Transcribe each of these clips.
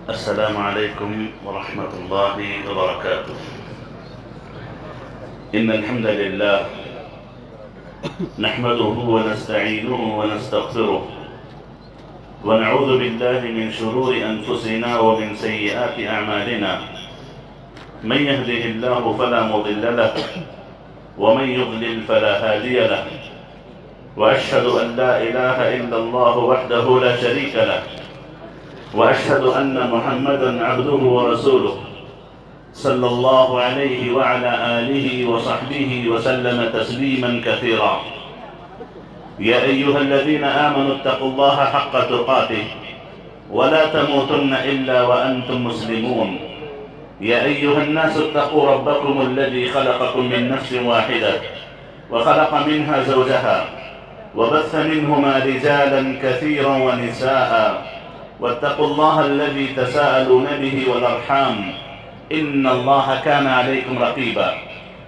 السلام عليكم ورحمة الله وبركاته. إن الحمد لله نحمده ونستعينه ونستغفره ونعوذ بالله من شرور أنفسنا ومن سيئات أعمالنا. من يهده الله فلا مضل له ومن يضلل فلا هادي له، وأشهد أن لا إله إلا الله وحده لا شريك له، وأشهد أن محمدًا عبده ورسوله صلى الله عليه وعلى آله وصحبه وسلم تسليمًا كثيرا. يا أيها الذين آمنوا اتقوا الله حق تقاته ولا تموتن إلا وأنتم مسلمون. يا أيها الناس اتقوا ربكم الذي خلقكم من نفس واحدة وخلق منها زوجها وبث منهما رجالًا كثيرًا ونساء، واتقوا الله الذي تساءلون به والأرحام إن الله كان عليكم رقيبا.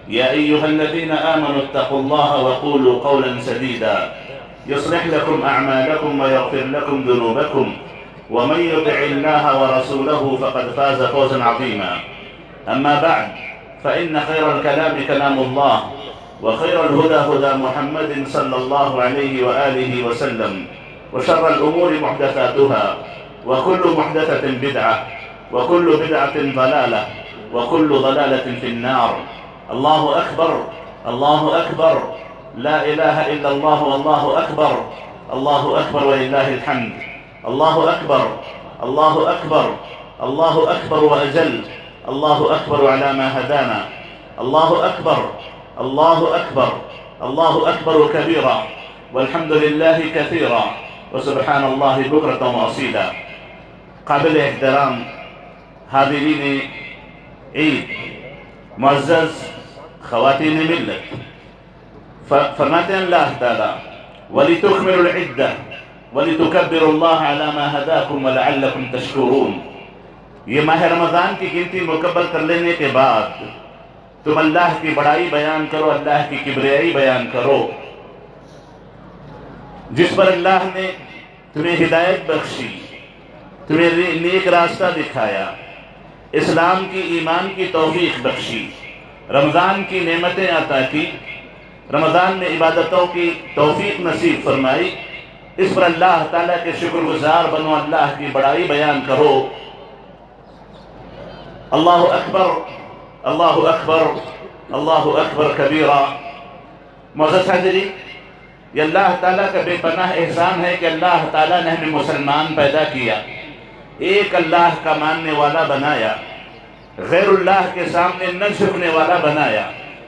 يا أيها الذين آمنوا اتقوا الله وقولوا قولا سديدا يصلح لكم أعمالكم ويغفر لكم ذنوبكم، ومن يطع الله ورسوله فقد فاز فوزا عظيما. أما بعد، فإن خير الكلام كلام الله، وخير الهدى هدى محمد صلى الله عليه وآله وسلم، وشر الأمور محدثاتها، وكل محدثة بدعة، وكل بدعة ضلالة، وكل ضلالة في النار. الله أكبر، الله أكبر، لا إله إلا الله، والله أكبر، الله أكبر ولله الحمد. الله أكبر، الله أكبر، الله أكبر وأجل، الله أكبر على ما هدانا. الله أكبر، الله أكبر، الله أكبر كبيرا، والحمد لله كثيرا، وسبحان الله بكرة وأصيلا. قابل احترام حاضرین عید، معزز خواتین ملت، فرماتے ہیں اللہ تعالیٰ وَلِتُكْمِلُوا الْعِدَّةَ وَلِتُكَبِّرُوا اللَّهَ عَلَى مَا هَدَاكُمْ وَلَعَلَّكُمْ تَشْكُرُونَ. یہ ماہ رمضان کی گنتی مکمل کر لینے کے بعد تم اللہ کی بڑائی بیان کرو، اللہ کی کبریائی بیان کرو، جس پر اللہ نے تمہیں ہدایت بخشی، تمہیں نیک راستہ دکھایا، اسلام کی، ایمان کی توفیق بخشی، رمضان کی نعمتیں عطا کی، رمضان میں عبادتوں کی توفیق نصیب فرمائی. اس پر اللہ تعالیٰ کے شکر گزار بنو، اللہ کی بڑائی بیان کرو. اللہ اکبر، اللہ اکبر، اللہ اکبر کبیرہ. معزز حاضرین، یہ اللہ تعالیٰ کا بے پناہ احسان ہے کہ اللہ تعالیٰ نے ہمیں مسلمان پیدا کیا، ایک اللہ کا ماننے والا بنایا، غیر اللہ کے سامنے نہ جھکنے والا بنایا.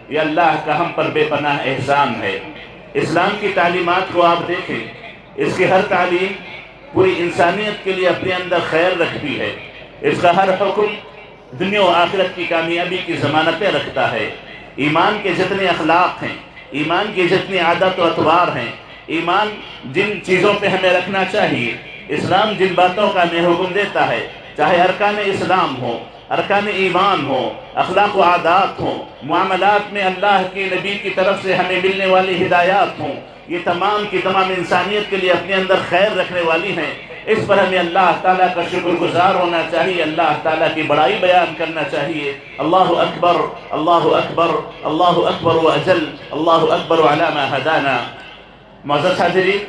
یہ اللہ کا ہم پر بے پناہ احسان ہے. اسلام کی تعلیمات کو آپ دیکھیں، اس کی ہر تعلیم پوری انسانیت کے لیے اپنے اندر خیر رکھتی ہے. اس کا ہر حکم دنیا و آخرت کی کامیابی کی ضمانتیں رکھتا ہے. ایمان کے جتنے اخلاق ہیں، ایمان کی جتنی عادت و اطوار ہیں، ایمان جن چیزوں پہ ہمیں رکھنا چاہیے، اسلام جن باتوں کا ہمیں حکم دیتا ہے، چاہے ارکان اسلام ہو، ارکان ایمان ہو، اخلاق و عادات ہوں، معاملات میں اللہ کی نبی کی طرف سے ہمیں ملنے والی ہدایات ہوں، یہ تمام کی تمام انسانیت کے لیے اپنے اندر خیر رکھنے والی ہیں. اس پر ہمیں اللہ تعالیٰ کا شکر گزار ہونا چاہیے، اللہ تعالیٰ کی بڑائی بیان کرنا چاہیے. اللہ اکبر، اللہ اکبر، اللہ اکبر واجل، اللہ اکبر علی ما ہدانا. معزز حاضرین،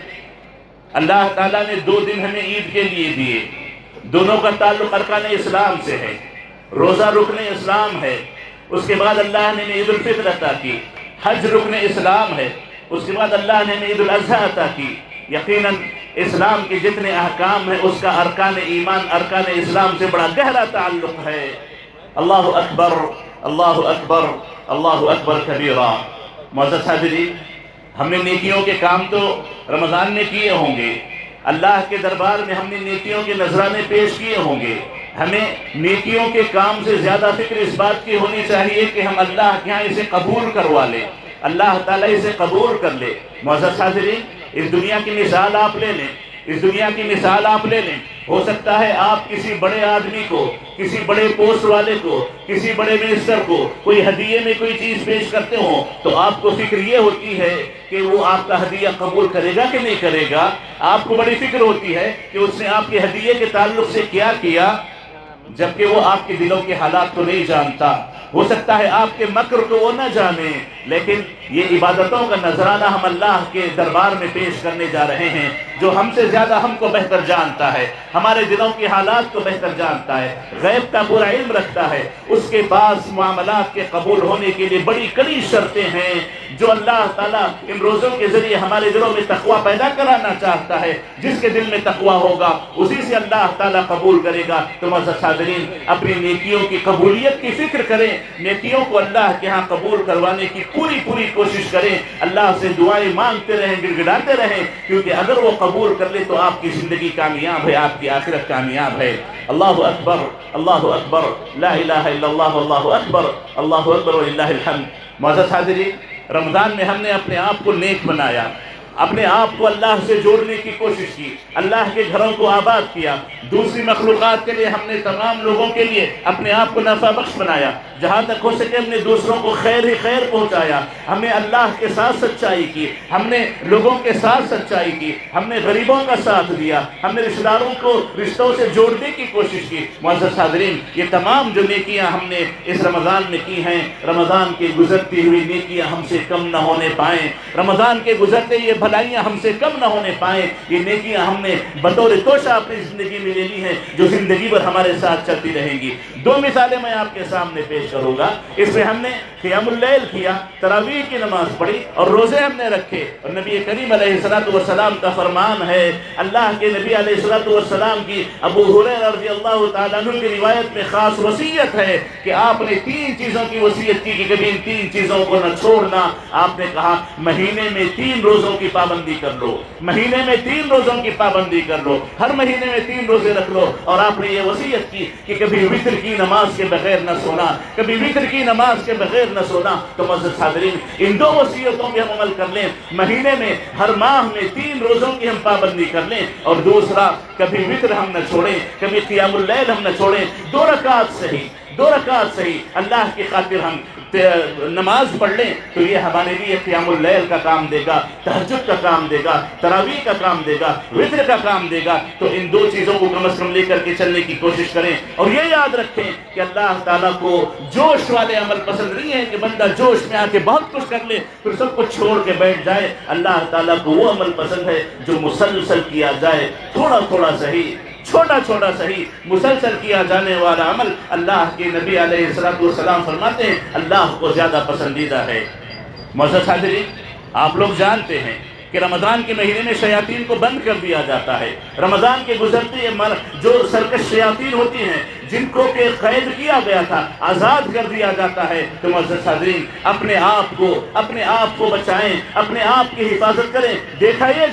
اللہ تعالیٰ نے 2 دن ہمیں عید کے لیے دیے. دونوں کا تعلق ارکان اسلام سے ہے. روزہ رکن اسلام ہے، اس کے بعد اللہ نے عید الفطر عطا کی. حج رکن اسلام ہے، اس کے بعد اللہ نے عید الاضحیٰ عطا کی. یقیناً اسلام کے جتنے احکام ہیں اس کا ارکان ایمان، ارکان اسلام سے بڑا گہرا تعلق ہے. اللہ اکبر، اللہ اکبر، اللہ اکبر کبیرہ. معزز حاضرین، ہم نے نیکیوں کے کام تو رمضان میں کیے ہوں گے، اللہ کے دربار میں ہم نے نیکیوں کے نذرانے پیش کیے ہوں گے. ہمیں نیکیوں کے کام سے زیادہ فکر اس بات کی ہونی چاہیے کہ ہم اللہ کے ہاں اسے قبول کروا لیں، اللہ تعالیٰ اسے قبول کر لے. معزز حاضرین، اس دنیا کی مثال آپ لے لیں، اس دنیا کی مثال آپ لے لیں. ہو سکتا ہے آپ کسی بڑے آدمی کو، کسی بڑے پوسٹ والے کو، کسی بڑے منسٹر کو کوئی ہدیے میں کوئی چیز پیش کرتے ہوں تو آپ کو فکر یہ ہوتی ہے کہ وہ آپ کا ہدیہ قبول کرے گا کہ نہیں کرے گا. آپ کو بڑی فکر ہوتی ہے کہ اس نے آپ کے ہدیے کے تعلق سے کیا کیا. جبکہ وہ آپ کے دلوں کے حالات کو نہیں جانتا. ہو سکتا ہے آپ کے مکر کو وہ نہ جانے، لیکن یہ عبادتوں کا نذرانہ ہم اللہ کے دربار میں پیش کرنے جا رہے ہیں، جو ہم سے زیادہ ہم کو بہتر جانتا ہے، ہمارے دلوں کے حالات کو بہتر جانتا ہے، غیب کا پورا علم رکھتا ہے. اس کے پاس معاملات کے قبول ہونے کے لیے بڑی کڑی شرطیں ہیں، جو اللہ تعالیٰ ان روزوں کے ذریعے ہمارے دلوں میں تقویٰ پیدا کرانا چاہتا ہے. جس کے دل میں تقویٰ ہوگا اسی سے اللہ تعالیٰ قبول کرے گا. تو معزز حاضرین، اپنی نیکیوں کی قبولیت کی فکر کریں، نیکیوں کو اللہ کے ہاں قبول کروانے کی پوری کوشش کریں، اللہ سے دعائیں مانگتے رہیں، گڑ گڑاتے رہیں، کیونکہ اگر وہ قبول کر لے تو آپ کی زندگی کامیاب ہے، آپ کی آخرت کامیاب ہے. اللہ اکبر، اللہ اکبر، لا الہ الا اللہ، اللہ اکبر، اللہ اکبر وللہ الحمد. معزز حاضرین، رمضان میں ہم نے اپنے آپ کو نیک بنایا، اپنے آپ کو اللہ سے جوڑنے کی کوشش کی، اللہ کے گھروں کو آباد کیا. دوسری مخلوقات کے لیے ہم نے تمام لوگوں کے لیے اپنے آپ کو نفع بخش بنایا، جہاں تک ہو سکے ہم نے دوسروں کو خیر ہی خیر پہنچایا. ہم نے اللہ کے ساتھ سچائی کی، ہم نے لوگوں کے ساتھ سچائی کی، ہم نے غریبوں کا ساتھ دیا، ہم نے رشتہ داروں کو رشتوں سے جوڑنے کی کوشش کی. معزز حاضرین، یہ تمام جو نیکیاں ہم نے اس رمضان میں کی ہیں، رمضان کے گزرتی ہوئی نیکیاں ہم سے کم نہ ہونے پائیں، رمضان کے گزرتے یہ بھلائیاں ہم سے کم نہ ہونے پائیں. یہ نیکیاں ہم نے بطور توشہ اپنی زندگی میں لے لی ہیں، جو زندگی بھر ہمارے ساتھ چلتی رہیں گی. دو مثالیں میں آپ کے سامنے پیش کروں گا. اس میں ہم نے قیام اللیل کیا، تراویح کی نماز پڑھی اور روزے ہم نے رکھے. اور نبی کریم علیہ السلام کا فرمان ہے، اللہ کے نبی علیہ السلام کی ابو ہریرہ رضی اللہ تعالیٰ عنہ کی روایت میں خاص وصیت ہے کہ آپ نے 3 چیزوں کی وصیت کی کہ کبھی ان 3 چیزوں کو نہ چھوڑنا. آپ نے کہا مہینے میں 3 روزوں کی پابندی کر لو، مہینے میں 3 روزوں کی پابندی کر لو، ہر مہینے میں 3 روزے رکھ لو. اور آپ نے یہ وصیت کی کہ کبھی وتر کی نماز کے بغیر نہ سونا، کبھی وتر کی نماز کے بغیر نہ سونا. تو معزز حاضرین، ان 2 وصیتوں پہ ہم عمل کر لیں، مہینے میں ہر ماہ میں 3 روزوں کی ہم پابندی کر لیں. اور دوسرا، کبھی وتر ہم نہ چھوڑیں، کبھی قیام اللیل ہم نہ چھوڑیں. 2 رکعت صحیح، 2 رکعت صحیح اللہ کی خاطر ہم نماز پڑھ لیں تو یہ ہمارے لیے قیام اللیل کا کام دے گا، تہجد کا کام دے گا، تراویح کا کام دے گا، وتر کا کام دے گا. تو ان 2 چیزوں کو کم از کم لے کر کے چلنے کی کوشش کریں. اور یہ یاد رکھیں کہ اللہ تعالیٰ کو جوش والے عمل پسند نہیں ہے کہ بندہ جوش میں آ کے بہت کچھ کر لے پھر سب کچھ چھوڑ کے بیٹھ جائے. اللہ تعالیٰ کو وہ عمل پسند ہے جو مسلسل کیا جائے، تھوڑا تھوڑا صحیح، چھوٹا چھوٹا صحیح، مسلسل کیا جانے والا عمل اللہ کے نبی علیہ السلام فرماتے ہیں اللہ کو زیادہ پسندیدہ ہے. معزز حاضرین، آپ لوگ جانتے ہیں کہ رمضان کے مہینے میں شیاطین کو بند کر دیا جاتا ہے. رمضان کے گزرتے جو سرکش شیاطین ہوتی ہیں جن کو کہ قید کیا گیا تھا آزاد کر دیا جاتا ہے. تو معزز حاضرین، اپنے آپ کو بچائیں، اپنے آپ کی حفاظت کریں. دیکھا یہ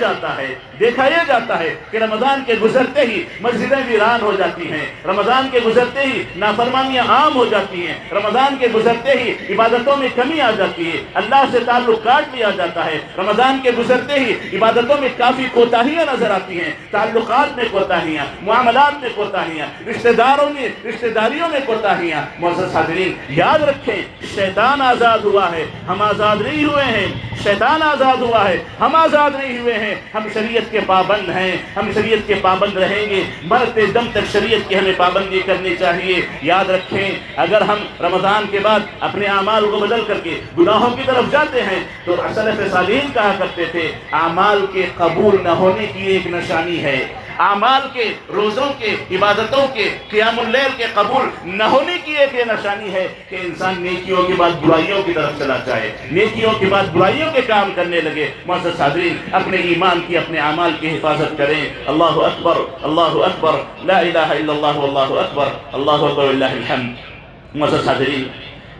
جاتا ہے کہ رمضان کے گزرتے ہی مسجدیں ویران ہو جاتی ہیں، رمضان کے گزرتے ہی نافرمانیاں عام ہو جاتی ہیں، رمضان کے گزرتے ہی عبادتوں میں کمی آ جاتی ہے، اللہ سے تعلق کاٹ لیا جاتا ہے. رمضان کے گزرتے ہی عبادتوں میں کافی کوتاہیاں نظر آتی ہیں، تعلقات میں کوتاہیاں، معاملات میں کوتاہیاں، رشتہ داریوں میں کوتاہیاں. معزز حاضرین، یاد رکھیں شیطان آزاد ہوا ہے، ہم آزاد نہیں ہوئے ہیں. شیطان آزاد ہوا ہے، ہم آزاد نہیں ہوئے ہیں. ہم شریعت کے پابند ہیں، ہم شریعت کے پابند رہیں گے، مرتے دم تک شریعت کی ہمیں پابندی کرنی چاہیے. یاد رکھیں اگر ہم رمضان کے بعد اپنے اعمال کو بدل کر کے گناہوں کی طرف جاتے ہیں تو سلف صالحین کہا کرتے تھے اعمال کے قبول نہ ہونے کی ایک نشانی ہے، اعمال کے، روزوں کے، عبادتوں کے، قیام اللیل کے قبول نہ ہونے کی ایک یہ نشانی ہے کہ انسان نیکیوں کے بعد برائیوں کی طرف چلا جائے، نیکیوں کے بعد برائیوں کے کام کرنے لگے. معزز حاضرین، اپنے ایمان کی، اپنے اعمال کی حفاظت کریں. اللہ اکبر، اللہ اکبر، لا الہ الا اللہ، واللہ اکبر، اللہ اکبر وللہ الحمد. معزز حاضرین،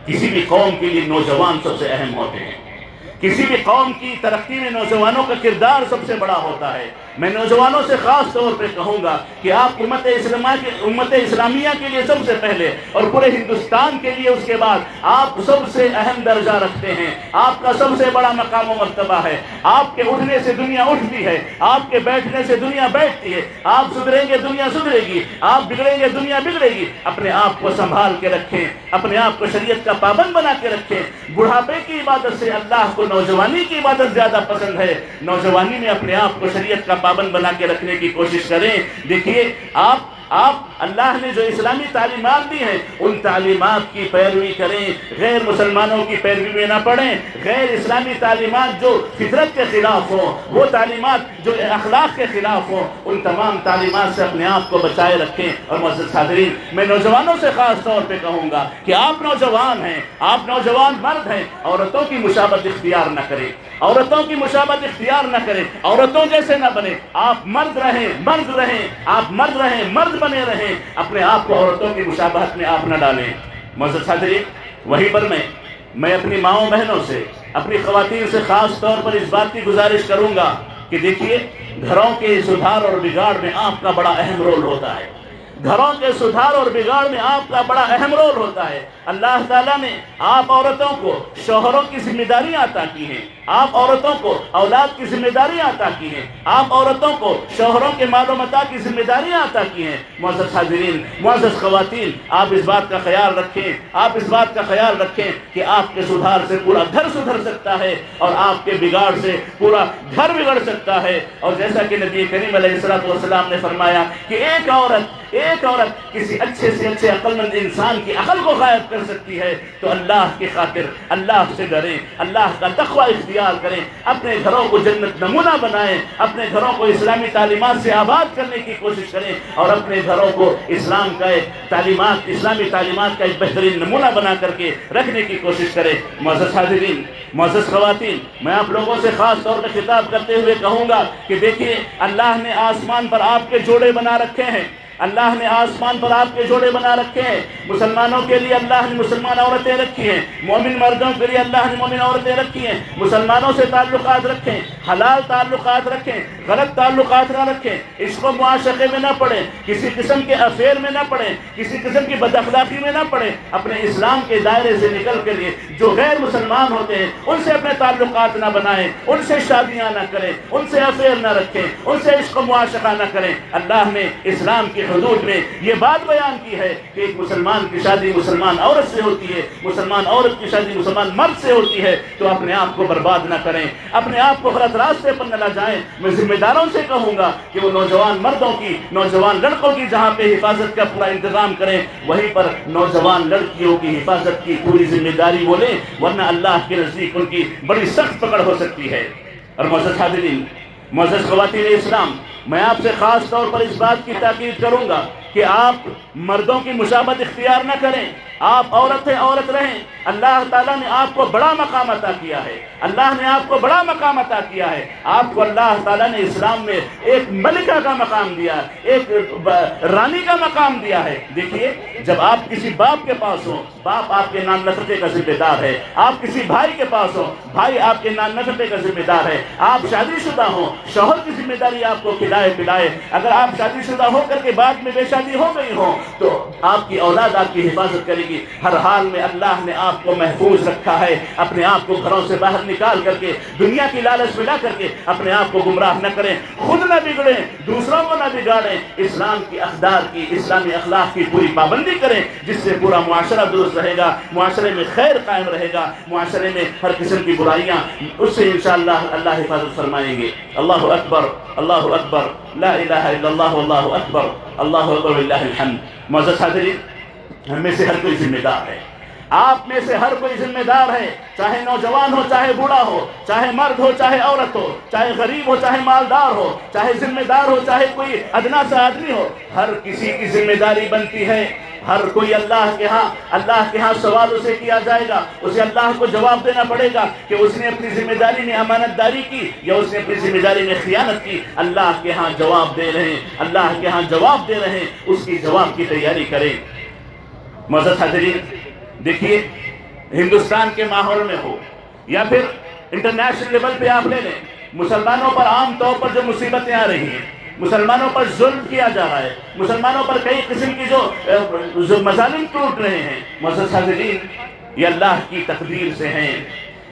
کسی بھی قوم کے لیے نوجوان سب سے اہم ہوتے ہیں. کسی بھی قوم کی ترقی میں نوجوانوں کا کردار سب سے بڑا ہوتا ہے. میں نوجوانوں سے خاص طور پہ کہوں گا کہ آپ امت اسلامیہ کے لیے سب سے پہلے اور پورے ہندوستان کے لیے اس کے بعد آپ سب سے اہم درجہ رکھتے ہیں. آپ کا سب سے بڑا مقام و مرتبہ ہے. آپ کے اٹھنے سے دنیا اٹھتی ہے، آپ کے بیٹھنے سے دنیا بیٹھتی ہے. آپ سدھریں گے دنیا سدھرے گی، آپ بگڑیں گے دنیا بگڑے گی. اپنے آپ کو سنبھال کے رکھیں، اپنے آپ کو شریعت کا پابند بنا کے رکھیں. بڑھاپے کی عبادت سے اللہ کو نوجوانی کی عبادت زیادہ پسند ہے. نوجوانی میں اپنے آپ کو شریعت کا پابند بنا کے رکھنے کی کوشش کریں. دیکھیے، آپ آپ اللہ نے جو اسلامی تعلیمات دی ہیں ان تعلیمات کی پیروی کریں، غیر مسلمانوں کی پیروی میں نہ پڑیں، غیر اسلامی تعلیمات جو فطرت کے خلاف ہوں، وہ تعلیمات جو اخلاق کے خلاف ہوں، ان تمام تعلیمات سے اپنے آپ کو بچائے رکھیں۔ اور معزز حاضرین، میں نوجوانوں سے خاص طور پہ کہوں گا کہ آپ نوجوان ہیں، آپ نوجوان مرد ہیں، عورتوں کی مشابہت اختیار نہ کریں، عورتوں کی مشابہت اختیار نہ کریں، عورتوں جیسے نہ بنیں، آپ مرد رہیں، مرد رہیں، آپ مرد رہیں، مرد بنے رہیں، اپنے آپ کو عورتوں کی مشابہت میں آپ نہ ڈالیں۔ معزز حاضرین، وہیں پر میں اپنی ماؤں بہنوں سے، اپنی خواتین سے خاص طور پر اس بات کی گزارش کروں گا کہ دیکھیے، گھروں کے سدھار اور بگاڑ میں آپ کا بڑا اہم رول ہوتا ہے، گھروں کے سدھار اور بگاڑ میں آپ کا بڑا اہم رول ہوتا ہے۔ اللہ تعالیٰ نے آپ عورتوں کو شوہروں کی ذمہ داریاں عطا کی ہیں، آپ عورتوں کو اولاد کی ذمہ داریاں عطا کی ہیں، آپ عورتوں کو شوہروں کے مال و متاع کی ذمہ داریاں عطا کی ہیں۔ معزز حاضرین، معزز خواتین، آپ اس بات کا خیال رکھیں، آپ اس بات کا خیال رکھیں کہ آپ کے سدھار سے پورا گھر سدھر سکتا ہے اور آپ کے بگاڑ سے پورا گھر بگڑ سکتا ہے۔ اور جیسا کہ نبی کریم علیہ السلام نے فرمایا کہ ایک عورت کسی اچھے سے اچھے عقل مند انسان کی عقل کو غائب کر سکتی ہے، تو اللہ کی خاطر اللہ سے ڈریں، اللہ کا تقوی اختیار کریں، اپنے گھروں کو جنت نمونہ بنائیں، اپنے گھروں کو اسلامی تعلیمات سے آباد کرنے کی کوشش کریں اور اپنے گھروں کو اسلامی تعلیمات کا ایک بہترین نمونہ بنا کر کے رکھنے کی کوشش کریں۔ معزز حاضرین، معزز خواتین، میں آپ لوگوں سے خاص طور پر خطاب کرتے ہوئے کہوں گا کہ دیکھیے، اللہ نے آسمان پر آپ کے جوڑے بنا رکھے ہیں، اللہ نے آسمان پر آپ کے جوڑے بنا رکھے ہیں۔ مسلمانوں کے لیے اللہ نے مسلمان عورتیں رکھی ہیں، مومن مردوں کے لیے اللہ نے مومن عورتیں رکھی ہیں۔ مسلمانوں سے تعلقات رکھیں، حلال تعلقات رکھیں، غلط تعلقات نہ رکھیں، عشق و معاشقے میں نہ پڑیں، کسی قسم کے افیئر میں نہ پڑیں، کسی قسم کی بد اخلاقی میں نہ پڑیں، اپنے اسلام کے دائرے سے نکل کے لیے جو غیر مسلمان ہوتے ہیں ان سے اپنے تعلقات نہ بنائیں، ان سے شادیاں نہ کریں، ان سے افیئر نہ رکھیں، ان سے عشق و معاشقہ نہ کریں۔ اللہ نے اسلام کی حدود میں یہ بات بیان کی ہے کہ ایک مسلمان کی شادی مسلمان عورت سے ہوتی ہے، مسلمان عورت کی شادی مسلمان مرد سے ہوتی ہے، تو اپنے آپ کو برباد نہ کریں، اپنے آپ کو غلط راستے پر نہ جائیں۔ میں ذمہ داروں سے کہوں گا کہ وہ نوجوان مردوں کی، نوجوان لڑکوں کی جہاں پہ حفاظت کا پورا انتظام کریں، وہیں پر نوجوان لڑکیوں کی حفاظت کی پوری ذمہ داری وہ لیں، ورنہ اللہ کے نزدیک ان کی بڑی سخت پکڑ ہو سکتی ہے۔ اور معزز حاضرین، معزز خواتین اسلام، میں آپ سے خاص طور پر اس بات کی تاکید کروں گا کہ آپ مردوں کی مشابہت اختیار نہ کریں، آپ عورت رہیں۔ اللہ تعالیٰ نے آپ کو بڑا مقام عطا کیا ہے، اللہ نے آپ کو بڑا مقام عطا کیا ہے۔ آپ کو اللہ تعالیٰ نے اسلام میں ایک ملکہ کا مقام دیا ہے، ایک رانی کا مقام دیا ہے۔ دیکھیے، جب آپ کسی باپ کے پاس ہوں، باپ آپ کے نان نسبے کا ذمہ دار ہے، آپ کسی بھائی کے پاس ہوں، بھائی آپ کے نان نسبے کا ذمہ دار ہے، آپ شادی شدہ ہوں، شوہر کی ذمہ داری آپ کو کھلائے پلائے۔ اگر آپ شادی شدہ ہو کر کے بعد میں بے شادی ہو گئی ہو تو آپ کی اولاد آپ کی حفاظت کرے گی۔ ہر حال میں اللہ نے آپ کو محفوظ رکھا ہے، اپنے آپ کو گھروں سے باہر نکال کر کے، دنیا کی لالچ میں لا کر کے اپنے آپ کو گمراہ نہ کریں، خود نہ بگڑیں، دوسروں کو نہ بگاڑیں، اسلام کی اقدار کی، اسلامی اخلاق کی پوری پابندی کریں، جس سے پورا معاشرہ درست رہے گا، معاشرے میں خیر قائم رہے گا، معاشرے میں ہر قسم کی برائیاں، اس سے انشاءاللہ اللہ حفاظت فرمائیں گے۔ اللہ اکبر، اللہ اکبر، لا الہ الا اللہ، واللہ اکبر، اللہ اکبر للہ الحمد۔ معزز حاضرین، ہم میں سے ہر کوئی ذمہ دار ہے، آپ میں سے ہر کوئی ذمہ دار ہے، چاہے نوجوان ہو، چاہے بوڑھا ہو، چاہے مرد ہو، چاہے عورت ہو، چاہے غریب ہو، چاہے مالدار ہو، چاہے ذمہ دار ہو، چاہے کوئی ادنا سا آدمی ہو، ہر کسی کی ذمہ داری بنتی ہے۔ ہر کوئی اللہ کے ہاں سوال اسے کیا جائے گا، اسے اللہ کو جواب دینا پڑے گا کہ اس نے اپنی ذمہ داری میں امانت داری کی یا اس نے اپنی ذمہ داری میں خیانت کی۔ اللہ کے ہاں جواب دے رہے ہیں، اللہ کے ہاں جواب دے رہے ہیں، اس کی جواب کی تیاری کریں۔ معزز حاضرین، دیکھیے، ہندوستان کے ماحول میں ہو یا پھر انٹرنیشنل لیول پہ آپ لے لیں، مسلمانوں پر عام طور پر جو مصیبتیں آ رہی ہیں، مسلمانوں پر ظلم کیا جا رہا ہے، مسلمانوں پر کئی قسم کی جو مظالم ٹوٹ رہے ہیں، معزز حاضرین، یہ اللہ کی تقدیر سے ہیں،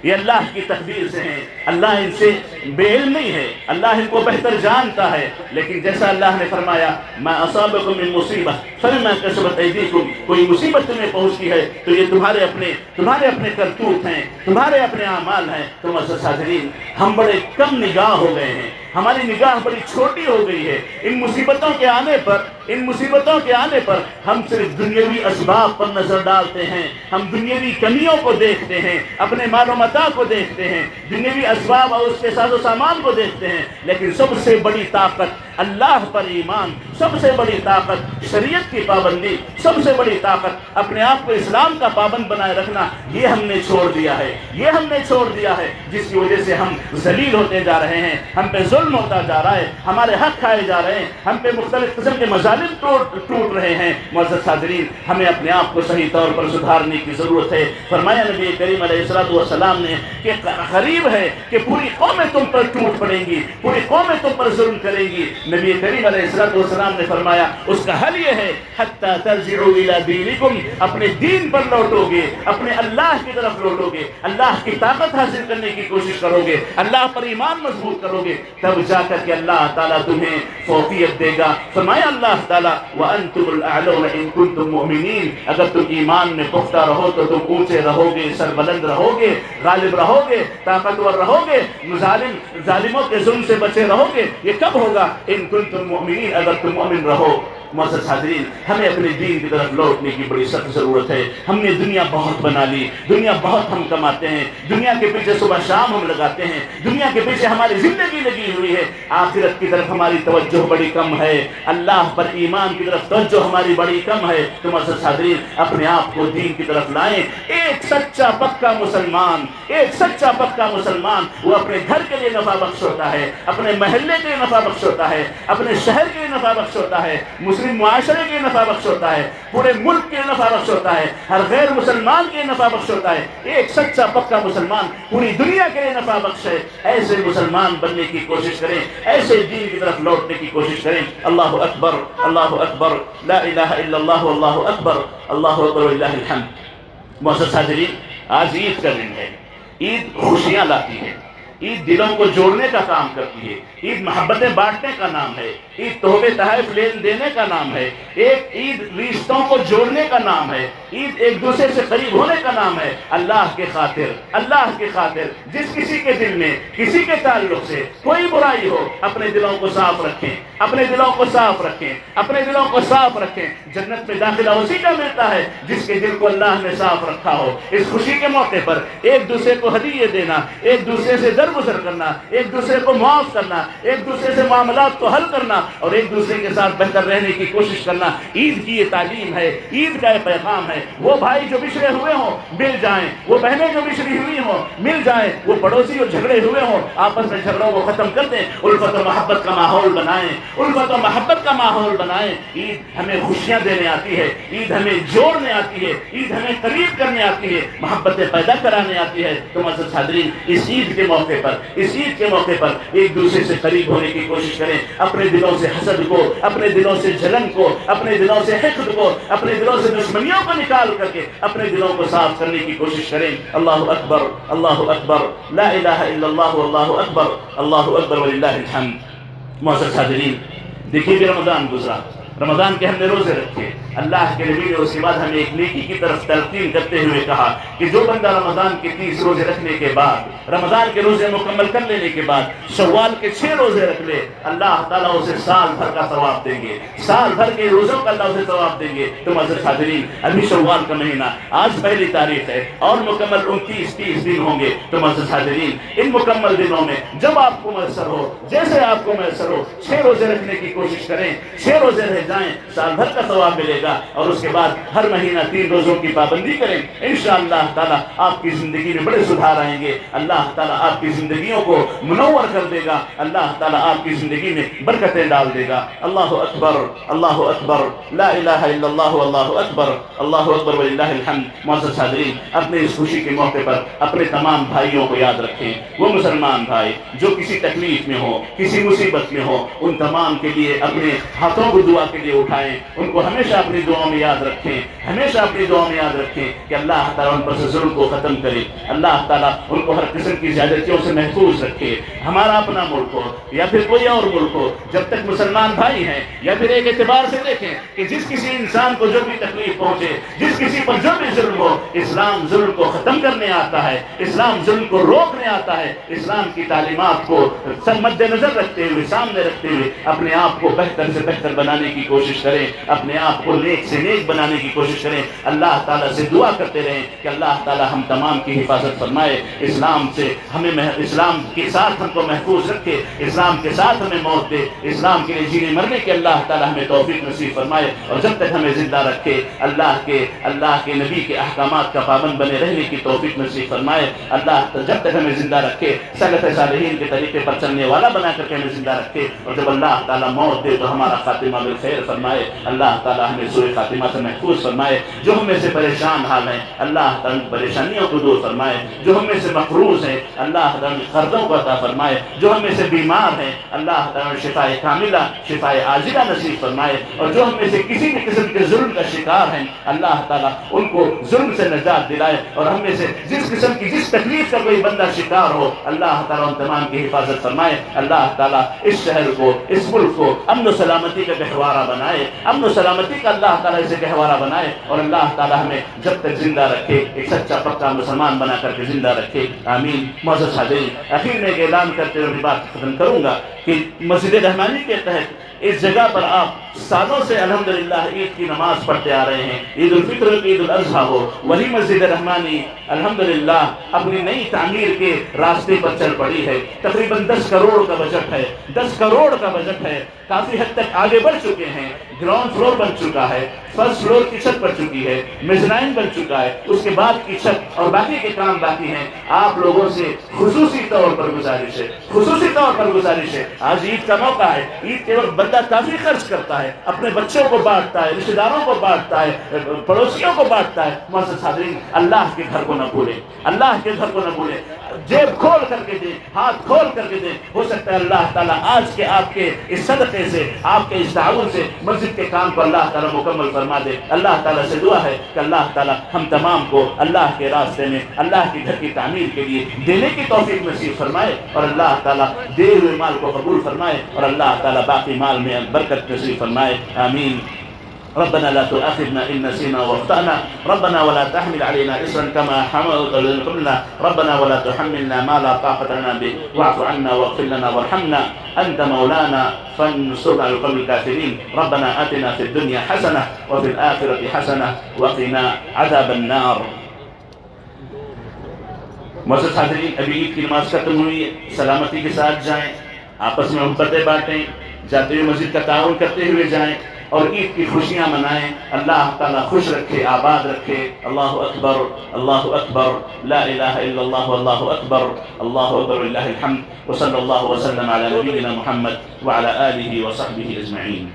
یہ اللہ کی تقدیر سے ہیں۔ اللہ ان سے بے علم نہیں ہے، اللہ ان کو بہتر جانتا ہے، لیکن جیسا اللہ نے فرمایا ما اصابکم من مصیبہ فبما کسبت ایدیکم، کوئی مصیبت تمہیں پہنچتی ہے تو یہ تمہارے اپنے کرتوت ہیں، تمہارے اپنے اعمال ہیں۔ تو معزز حاضرین، ہم بڑے کم نگاہ ہو گئے ہیں، ہماری نگاہ بڑی چھوٹی ہو گئی ہے۔ ان مصیبتوں کے آنے پر ہم صرف دنیاوی اسباب پر نظر ڈالتے ہیں، ہم دنیاوی کمیوں کو دیکھتے ہیں، اپنے مال و متاع کو دیکھتے ہیں، دنیاوی اسباب اور اس کے ساز و سامان کو دیکھتے ہیں، لیکن سب سے بڑی طاقت اللہ پر ایمان، سب سے بڑی طاقت شریعت کی پابندی، سب سے بڑی طاقت اپنے آپ کو اسلام کا پابند بنائے رکھنا، یہ ہم نے چھوڑ دیا ہے، جس کی وجہ سے ہم ذلیل ہوتے جا رہے ہیں، ہم پہ ظلم ہوتا جا رہا ہے، ہمارے حق کھائے جا رہے ہیں، ہم پہ مختلف قسم کے مظالم ٹوٹ رہے ہیں۔ معزز حاضرین، ہمیں اپنے آپ کو صحیح طور پر سدھارنے کی ضرورت ہے۔ فرمایا نبی کریم علیہ السلام نے کہ قریب ہے کہ پوری قومیں تم پر ٹوٹ پڑیں گی، پوری قومیں تم پر ظلم کریں گی۔ نبی کریم علیہ السلام نے فرمایا اس کا حل یہ ہے حتی ترجعوا الی دینکم، اپنے دین پر لوٹو گے، اپنے اللہ کی طرف لوٹو گے، اللہ کی طاقت حاصل کرنے کی کوشش کرو گے، اللہ پر ایمان مضبوط کرو گے، تب جا کر کے اللہ تعالیٰ تمہیں فوقیت دے گا۔ فرمایا اللہ تعالیٰ وَأَنْتُمُ الْأَعْلَوْنَ إِن كُنتُم مُؤْمِنِينَ، اگر تم ایمان میں پختہ رہو تو تم اونچے رہو گے، سربلند رہو گے، غالب رہو گے، طاقتور رہو گے، ظالموں کے ظلم سے بچے رہو گے۔ یہ کب ہوگا؟ ان کنتم مؤمنین، اگر تم مومن رہو۔ معزز حاضرین، ہمیں اپنے دین کی طرف لوٹنے کی بڑی سخت ضرورت ہے۔ ہم نے دنیا بہت بنا لی، دنیا بہت ہم کماتے ہیں، دنیا کے پیچھے صبح شام ہم لگاتے ہیں، دنیا کے پیچھے ہماری زندگی لگی ہوئی ہے، آخرت کی طرف ہماری توجہ بڑی کم ہے، اللہ پر ایمان کی طرف توجہ ہماری بڑی کم ہے۔ تو معزز حاضرین، اپنے آپ کو دین کی طرف لائیں۔ ایک سچا پکا مسلمان وہ اپنے گھر کے لیے نفع بخش ہوتا ہے، اپنے محلے کے لیے نفع بخش ہوتا ہے، اپنے شہر کے لیے نفع بخش ہوتا ہے، مسلم معاشرے کے لیے نفع بخش ہوتا ہے، پورے ملک کے لیے نفع بخش ہوتا ہے، ہر غیر مسلمان کے لیے نفع بخش ہوتا ہے۔ ایک سچا پکا مسلمان پوری دنیا کے لیے نفع بخش ہے۔ ایسے مسلمان بننے کی کوشش کریں، ایسے دین کی طرف لوٹنے کی کوشش کریں۔ اللہ اکبر، اللہ اکبر، لا الہ الا اللہ، اللہ اکبر، اللہ اکبر وللہ الحمد۔ معزز حاضرین، آج عید کا دن ہے۔ عید خوشیاں لاتی ہے، عید دلوں کو جوڑنے کا کام کرتی ہے، عید محبتیں بانٹنے کا نام ہے، عید تحفے تحائف لین دینے کا نام ہے، ایک عید رشتوں کو جوڑنے کا نام ہے، عید ایک دوسرے سے قریب ہونے کا نام ہے۔ اللہ کے خاطر جس کسی کے دل میں کسی کے تعلق سے کوئی برائی ہو، اپنے دلوں کو صاف رکھیں، اپنے دلوں کو صاف رکھیں، اپنے دلوں کو صاف رکھیں۔ جنت میں داخلہ اسی کا ملتا ہے جس کے دل کو اللہ نے صاف رکھا ہو۔ اس خوشی کے موقع پر ایک دوسرے کو ہدیے دینا، ایک دوسرے سے درگزر کرنا، ایک دوسرے کو معاف کرنا، ایک دوسرے سے معاملات کو حل کرنا اور ایک دوسرے کے ساتھ بہتر رہنے کی کوشش کرنا، عید کی یہ تعلیم ہے، عید کا یہ پیغام ہے۔ وہ بھائی جو بچھڑے ہوئے ہوں مل جائیں، وہ بہنیں جو بچھڑی ہوئی ہوں مل جائیں، وہ پڑوسی جو جھگڑے ہوئے ہوں آپس میں جھگڑوں کو ختم کر دیں، الفت و محبت کا ماحول بنائیں، الفت و محبت کا ماحول بنائیں۔ عید ہمیں خوشیاں دینے آتی ہے، عید ہمیں جوڑنے آتی ہے، عید ہمیں قریب کرنے آتی ہے، محبتیں پیدا کرانے آتی ہے۔ تو معزز حاضرین، اس عید کے موقع پر ایک دوسرے سے قریب ہونے کی کوشش کریں، اپنے دلوں سے حسد کو، اپنے دلوں سے جلن کو، اپنے دلوں سے حقد کو، اپنے دلوں سے دشمنیوں کو نکال کر کے اپنے دلوں کو صاف کرنے کی کوشش کریں۔ اللہ اکبر، اللہ اکبر، لا الہ الا اللہ، اللہ اکبر، اللہ اکبر وللہ الحمد۔ معزز حاضرین، دیکھیے کہ رمضان گزرا، رمضان کے ہم نے روزے رکھے، اللہ کے نبی نے اس کے بعد ہمیں ایک نیکی کی طرف تلقین کرتے ہوئے کہا کہ جو بندہ رمضان کے 30 روزے رکھنے کے بعد، رمضان کے روزے مکمل کر لینے کے بعد شوال کے 6 روزے رکھ لے، اللہ تعالیٰ اسے سال بھر کا ثواب دیں گے، سال بھر کے روزوں کا اللہ اسے ثواب دیں گے۔ تو معزز حاضرین، ابھی شوال کا مہینہ، آج پہلی تاریخ ہے اور مکمل 29-30 دن ہوں گے۔ تو معزز حاضرین، ان مکمل دنوں میں جب آپ کو میسر ہو، جیسے آپ کو میسر ہو، 6 روزے رکھنے کی کوشش کریں، 6 روزے رہ جائیں، سال بھر کا ثواب ملے گا۔ اور اس کے بعد ہر مہینہ 3 روزوں کی پابندی کریں، انشاءاللہ تعالیٰ آپ کی زندگی میں بڑے سدھار آئیں گے، اللہ تعالیٰ آپ کی زندگیوں کو منور کر دے گا، اللہ تعالیٰ آپ کی زندگی میں برکتیں ڈال دے گا۔ اللہ اکبر، اللہ اکبر، لا الہ الا اللہ، اللہ اکبر، اللہ اکبر وللہ الحمد۔ معزز حاضرین، اپنے اس خوشی کے موقع پر اپنے تمام بھائیوں کو یاد رکھیں، وہ مسلمان بھائی جو کسی تکلیف میں ہو، کسی مصیبت میں ہو، ان تمام کے لیے اپنے ہاتھوں کو دعا کے کے لیے اٹھائیں، ان کو ہمیشہ اپنی دعاؤں میں یاد رکھیں، ہمیشہ اپنی دعاؤں میں یاد رکھیں کہ اللہ تعالیٰ ان پر سے ظلم کو ختم کرے، اللہ تعالیٰ ان کو ہر قسم کی زیادتیوں سے محفوظ رکھے۔ ہمارا اپنا ملک ہو یا پھر کوئی اور ملک ہو، جب تک مسلمان بھائی ہیں، یا پھر ایک اعتبار سے دیکھیں کہ جس کسی انسان کو جو بھی تکلیف پہنچے، جس کسی پر جو بھی ظلم ہو، اسلام ظلم کو ختم کرنے آتا ہے، اسلام ظلم کو روکنے آتا ہے۔ اسلام کی تعلیمات کو سب مد نظر رکھتے ہوئے، سامنے رکھتے ہوئے اپنے آپ کو بہتر سے بہتر بنانے کی کوشش کریں، اپنے آپ کو نیک سے نیک بنانے کی کوشش کریں۔ اللہ تعالیٰ سے دعا کرتے رہیں کہ اللہ تعالیٰ ہم تمام کی حفاظت فرمائے، اسلام سے ہمیں اسلام کے ساتھ ہم کو محفوظ رکھے، اسلام کے ساتھ ہمیں موت دے، اسلام کے لیے جینے مرنے کے اللہ تعالیٰ ہمیں توفیق نصیب فرمائے، اور جب تک ہمیں زندہ رکھے اللہ کے نبی کے احکامات کا پابند بنے رہنے کی توفیق نصیب فرمائے۔ اللہ جب تک ہمیں زندہ رکھے، سلف صالحین کے طریقے پر چلنے والا بنا کر کے ہمیں زندہ رکھے، اور جب اللہ تعالیٰ موت دے تو ہمارا خاتمہ بالخیر فرمائے۔ اللہ تعالیٰ ہمیں سوء خاتمہ سے محفوظ فرمائے۔ جو ہم میں سے پریشان حال ہیں، اللہ تعالیٰ پریشانیوں کو دور فرمائے۔ جو ہم میں سے مقروض ہیں، اللہ تعالیٰ قرضوں کو عطا فرمائے۔ جو ہم میں سے بیمار ہیں، اللہ تعالیٰ شفائے کاملہ، شفائے عاجلہ نصیب فرمائے۔ اور جو ہم میں سے کسی بھی قسم کے ظلم کا شکار ہیں، اللہ تعالیٰ ان کو ظلم سے نجات دلائے، اور ہم میں سے جس قسم کی جس تکلیف کا کوئی بندہ شکار ہو، اللہ تعالیٰ ان تمام کی حفاظت فرمائے۔ اللہ تعالیٰ اس شہر کو، اس ملک کو امن و سلامتی کا گہوارہ بنائے، امن و سلامتی کا اللہ تعالیٰ اسے گہوارہ بنائے، اور اللہ تعالیٰ ہمیں جب تک زندہ رکھے ایک سچا پکا مسلمان بنا کر کے زندہ رکھے، آمین۔ معزز حاضرین، اخیر میں ایک اعلان کرتے ہوئے بات ختم کروں گا کہ مسجد رحمانی کے تحت اس جگہ پر آپ سالوں سے الحمدللہ عید کی نماز پڑھتے آ رہے ہیں، عید الفطر عید الاضحیٰ ہو، وہی مسجد رحمانی الحمدللہ اپنی نئی تعمیر کے راستے پر چل پڑی ہے۔ تقریباً 10 کروڑ کا بجٹ ہے، 10 کروڑ کا بجٹ ہے، کافی حد تک آگے بڑھ چکے ہیں۔ گراؤنڈ فلور بن چکا ہے، فرسٹ فلور کی چھت بن چکی ہے، میزنائن بن چکا ہے، اس کے بعد کی چھت اور باقی کے کام باقی ہیں۔ آپ لوگوں سے خصوصی طور پر گزارش ہے، خصوصی طور پر گزارش ہے، آج عید کا موقع ہے، عید کے وقت بندہ کافی خرچ کرتا ہے، اپنے بچوں کو بانٹتا ہے، رشتہ داروں کو بانٹتا ہے، پڑوسیوں کو بانٹتا ہے۔ معزز حاضرین، اللہ کے گھر کو نہ بھولیں، اللہ کے گھر کو نہ بھولیں، جیب کھول کر کے دیں، ہاتھ کھول کر کے دیں۔ ہو سکتا ہے اللہ تعالیٰ آج کے آپ کے اس صدقے سے، آپ کے اس تعاون سے مسجد کے کام کو اللہ تعالیٰ مکمل فرما دے۔ اللہ تعالیٰ سے دعا ہے کہ اللہ تعالیٰ ہم تمام کو اللہ کے راستے میں اللہ کے گھر کی تعمیر کے لیے دینے کی توفیق نصیب فرمائے، اور اللہ تعالیٰ دے ہوئے مال کو قبول فرمائے، اور اللہ تعالیٰ باقی مال میں برکت نصیب فرمائے، آمین۔ ربنا لا تؤاخذنا إن نسينا واخطأنا ربنا ولا تحمل علينا إصرا كما حملت على الذين من قبلنا ربنا ولا تحملنا ما لا طاقة لنا به واعف عنا واغفر لنا وارحمنا أنت مولانا فانصرنا على القوم الكافرين ربنا آتنا في الدنيا حسنة وفي الآخرة حسنة وقنا عذاب النار۔ معزز حاضرین، ابھی عید کی نماز ختم ہوئی ہے، سلامتی کے ساتھ جائیں، آپس میں محبتیں بانٹیں، جاتے ہوئے مسجد کا تعاون کرتے ہوئے جائیں، اور عید کی خوشیاں منائیں۔ اللہ تعالیٰ خوش رکھے، آباد رکھے۔ اللہ اکبر، اللہ اکبر، لا الہ الا اللہ، اللہ اکبر، اللہ اکبر للہ الحمد، وصلی اللہ وسلم علی نبینا محمد وعلی آلہ وصحبہ اجمعین۔